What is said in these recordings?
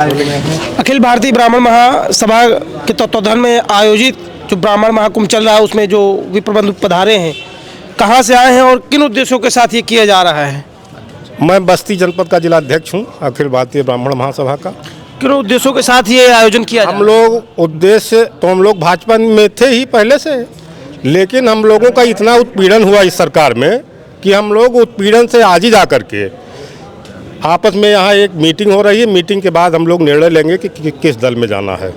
अखिल भारतीय ब्राह्मण महासभा के तत्वावधान में आयोजित जो ब्राह्मण महाकुंभ चल रहा है उसमें जो विप्रबंध पधारे हैं, कहाँ से आए हैं और किन उद्देश्यों के साथ ये किया जा रहा है? मैं बस्ती जनपद का जिलाध्यक्ष हूँ अखिल भारतीय ब्राह्मण महासभा का। किन उद्देश्यों के साथ ये आयोजन किया जा रहा है? हम लोग उद्देश्य तो हम लोग भाजपा में थे ही पहले से, लेकिन हम लोगों का इतना उत्पीड़न हुआ इस सरकार में कि हम लोग उत्पीड़न से आज ही जा करके आपस में यहाँ एक मीटिंग हो रही है। मीटिंग के बाद हम लोग निर्णय लेंगे कि किस दल में जाना है।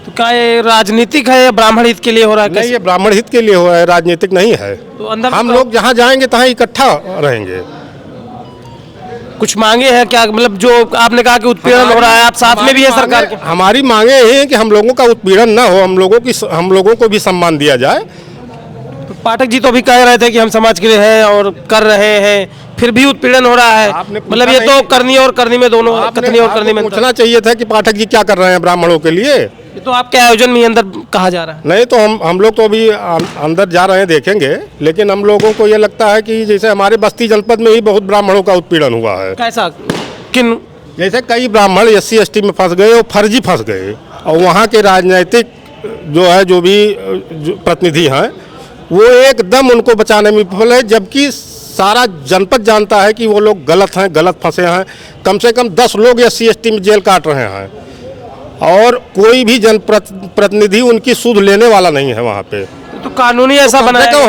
तो क्या ये राजनीतिक है या ब्राह्मण हित के लिए हो रहा है? नहीं, ये ब्राह्मण हित के लिए हो रहा है, राजनीतिक नहीं है। तो अंदर हम लोग जहाँ जाएंगे तहाँ इकट्ठा रहेंगे। कुछ मांगे हैं क्या? मतलब जो आपने कहा कि उत्पीड़न हो रहा है, आप साथ में भी है सरकार के? हमारी मांगे ये हैं कि हम लोगों का उत्पीड़न ना हो, हम लोगों को भी सम्मान दिया जाए। तो पाठक जी तो अभी कह रहे थे कि हम समाज के लिए हैं और कर रहे हैं, फिर भी उत्पीड़न हो रहा है। मतलब ये तो करनी और करनी में दोनों, कथनी और करनी में पूछना चाहिए था कि पाठक जी क्या कर रहे हैं ब्राह्मणों के लिए। ये तो आपके आयोजन में अंदर कहा जा रहा है। नहीं तो हम लोग तो अभी अंदर जा रहे हैं, देखेंगे। लेकिन हम लोगों को ये लगता है कि जैसे हमारे बस्ती जनपद में ही बहुत ब्राह्मणों का उत्पीड़न हुआ है। कैसा? किन? जैसे कई ब्राह्मण SC ST में फंस गए और फर्जी फंस गए, और वहाँ के राजनीतिक जो भी प्रतिनिधि हैं वो एकदम उनको बचाने में विफल है, जबकि सारा जनपद जानता है कि वो लोग गलत हैं, गलत फंसे हैं। कम से कम 10 लोग SC ST में जेल काट रहे हैं और कोई भी जनप्रतिनिधि उनकी सुध लेने वाला नहीं है वहाँ पे। तो कानूनी ऐसा बनाया तो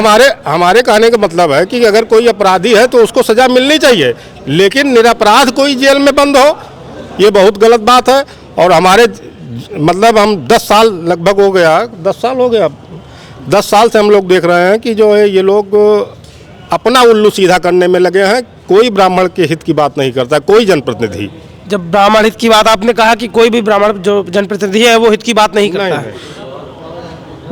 हमारे कहने का मतलब है कि अगर कोई अपराधी है तो उसको सजा मिलनी चाहिए, लेकिन निरपराध कोई जेल में बंद हो, ये बहुत गलत बात है। और हमारे मतलब हम 10 साल लगभग हो गया, 10 साल हो गया, 10 साल से हम लोग देख रहे हैं कि जो है ये लोग अपना उल्लू सीधा करने में लगे हैं। कोई ब्राह्मण के हित की बात नहीं करता, कोई जनप्रतिनिधि। जब ब्राह्मण हित की बात आपने कहा कि कोई भी ब्राह्मण जो जनप्रतिनिधि है वो हित की बात नहीं करता है।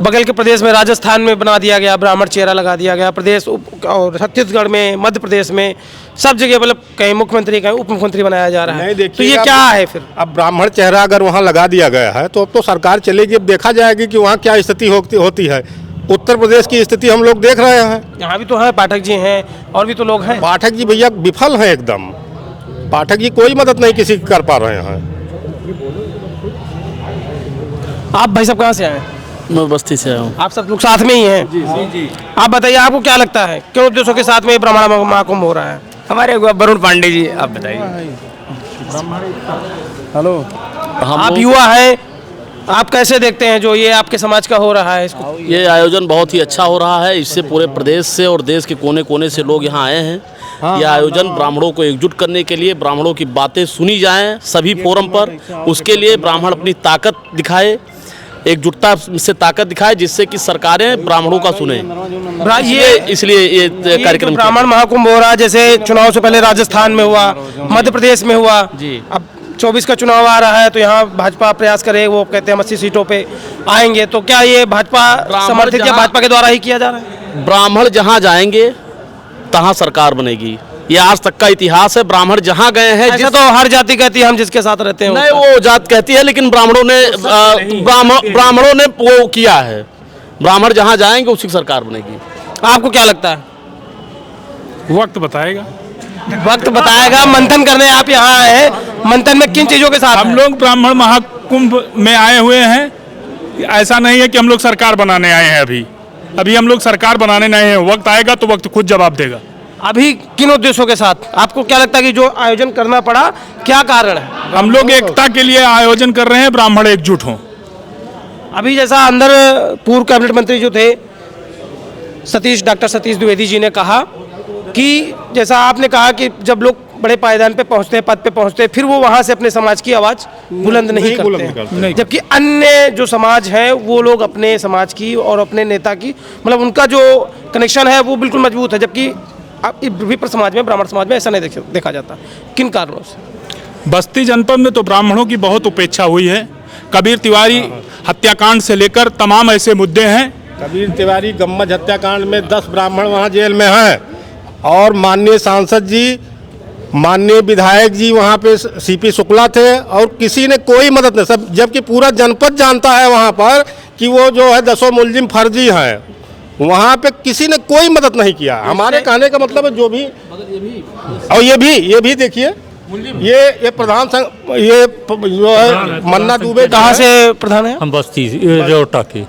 बगल के प्रदेश में राजस्थान में बना दिया गया, ब्राह्मण चेहरा लगा दिया गया। प्रदेश और छत्तीसगढ़ में, मध्य प्रदेश में, सब जगह मतलब कहीं मुख्यमंत्री कहीं उप मुख्यमंत्री बनाया जा रहा है। तो ये क्या है फिर? अब ब्राह्मण चेहरा अगर वहाँ लगा दिया गया है तो अब तो सरकार चलेगी, अब देखा जाएगी कि वहाँ क्या स्थिति होती है। उत्तर प्रदेश की स्थिति हम लोग देख रहे हैं। यहाँ भी तो है, पाठक जी हैं और भी तो लोग हैं। पाठक जी भैया विफल हैं एकदम। पाठक जी कोई मदद नहीं किसी की कर पा रहे हैं। आप भाई साहब कहाँ से आए? मैं बस्ती से आया हूँ। आप सब लोग साथ में ही हैं? जी। आप बताइए, आपको क्या लगता है क्यों उद्देश्यों के साथ में ब्राह्मण महाकुंभ हो रहा है? हमारे वरुण पांडे जी, आप बताइए। हेलो, आप युवा हैं, आप कैसे देखते हैं जो ये आपके समाज का हो रहा है इसको? ये आयोजन बहुत ही अच्छा हो रहा है। इससे पूरे प्रदेश से और देश के कोने कोने से लोग यहाँ आए हैं। यह आयोजन ब्राह्मणों को एकजुट करने के लिए, ब्राह्मणों की बातें सुनी जाएं सभी फोरम पर, उसके लिए ब्राह्मण अपनी ताकत दिखाए, एकजुटता से ताकत दिखाए, जिससे कि सरकारें ब्राह्मणों का सुने। इसलिए ये कार्यक्रम ब्राह्मण महाकुंभ हो रहा है। जैसे चुनाव से पहले राजस्थान में हुआ, मध्य प्रदेश में हुआ जी। अब 24 का चुनाव आ रहा है तो यहाँ भाजपा प्रयास करे, वो कहते हैं 80 सीटों पे आएंगे। तो क्या ये भाजपा समर्थित या भाजपा के द्वारा ही किया जा रहा है? ब्राह्मण जहाँ जाएंगे तहाँ सरकार बनेगी। ये आज तक का इतिहास है। ब्राह्मण जहाँ गए हैं, ऐसा तो हर जाति कहती है हम जिसके साथ रहते हैं। नहीं, वो जात कहती है, लेकिन ब्राह्मणों ने वो किया है। ब्राह्मण जहाँ जाएंगे उसी की सरकार बनेगी। आपको क्या लगता है? वक्त बताएगा। वक्त बताएगा। मंथन करने आप यहाँ आए हैं, मंथन में किन चीजों के साथ? हम लोग ब्राह्मण महाकुंभ में आए हुए हैं। ऐसा नहीं है कि हम लोग सरकार बनाने आए हैं। अभी हम लोग सरकार बनाने नहीं हैं। वक्त आएगा तो वक्त खुद जवाब देगा। अभी किन उद्देश्यों के साथ? आपको क्या लगता है कि जो आयोजन करना पड़ा, क्या कारण है? हम लोग एकता के लिए आयोजन कर रहे हैं, ब्राह्मण एकजुट हों। अभी जैसा अंदर पूर्व कैबिनेट मंत्री जो थे डॉक्टर सतीश द्विवेदी जी ने कहा कि जैसा आपने कहा कि जब लोग बड़े पायदान पे पहुंचते हैं, पद पे पहुंचते हैं, फिर वो वहां से अपने समाज की आवाज बुलंद नहीं करते हैं। जबकि अन्य जो समाज है वो लोग अपने समाज की और अपने नेता की, मतलब उनका जो कनेक्शन है वो बिल्कुल मजबूत है। जबकि विप्र समाज में, ब्राह्मण समाज में ऐसा नहीं देखा जाता। किन कारणों से? बस्ती जनपद में तो ब्राह्मणों की बहुत उपेक्षा हुई है। कबीर तिवारी हत्याकांड से लेकर तमाम ऐसे मुद्दे हैं। कबीर तिवारी गम्मज हत्याकांड में 10 ब्राह्मण वहाँ जेल में हैं, और माननीय सांसद जी, माननीय विधायक जी वहाँ पे CP शुक्ला थे, और किसी ने कोई मदद नहीं। सब, जबकि पूरा जनपद जानता है वहाँ पर कि वो जो है 10 मुलजिम फर्जी हैं, वहाँ पे किसी ने कोई मदद नहीं किया। हमारे कहने का मतलब है जो भी, और ये भी देखिए, ये प्रधान ये जो है मन्ना दुबे कहाँ से प्रधान है? हम बस्ती रेवटा के।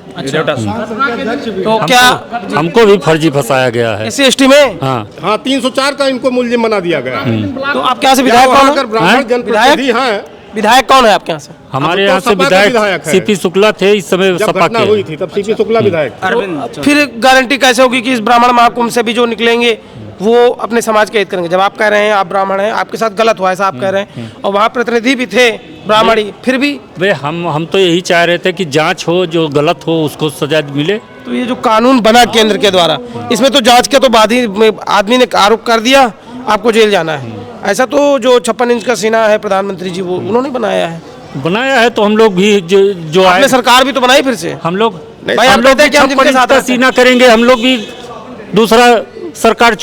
तो क्या हमको भी फर्जी फंसाया गया है। SC/ST में? हाँ, हाँ 304 का इनको मूल्य बना दिया गया है। तो आपके यहाँ से विधायक वहाँ कौन अगर है? ब्राह्मण जनप्रतिनिधि हैं, विधायक कौन है आपके यहाँ से? हमारे अब तो यहाँ से सपा के विधायक विधायक है। सीपी शुक्ला थे, इस समय जब सपा घटना के। हुई थी तब सीपी शुक्ला विधायक थे। तो फिर गारंटी कैसे होगी कि इस ब्राह्मण महाकुंभ से भी जो निकलेंगे वो अपने समाज के हित करेंगे? जब आप कह रहे हैं आप ब्राह्मण हैं, आपके साथ गलत हुआ ऐसा आप कह रहे हैं, और वहाँ प्रतिनिधि भी थे ब्राह्मण ही, फिर भी वे हम तो यही चाह रहे थे कि जांच हो, जो गलत हो उसको सजा मिले। तो ये जो कानून बना केंद्र के द्वारा, इसमें तो जांच के तो बाद ही आदमी ने आरोप कर दिया आपको जेल जाना है। ऐसा तो जो 56 इंच का सीना है प्रधानमंत्री जी, वो उन्होंने बनाया है। बनाया है तो हम लोग भी जो आए, आपने सरकार भी तो बनाई फिर से। हम लोग भाई आप कहते हैं कि हम जिनके साथ सीना करेंगे, हम लोग भी दूसरा सरकार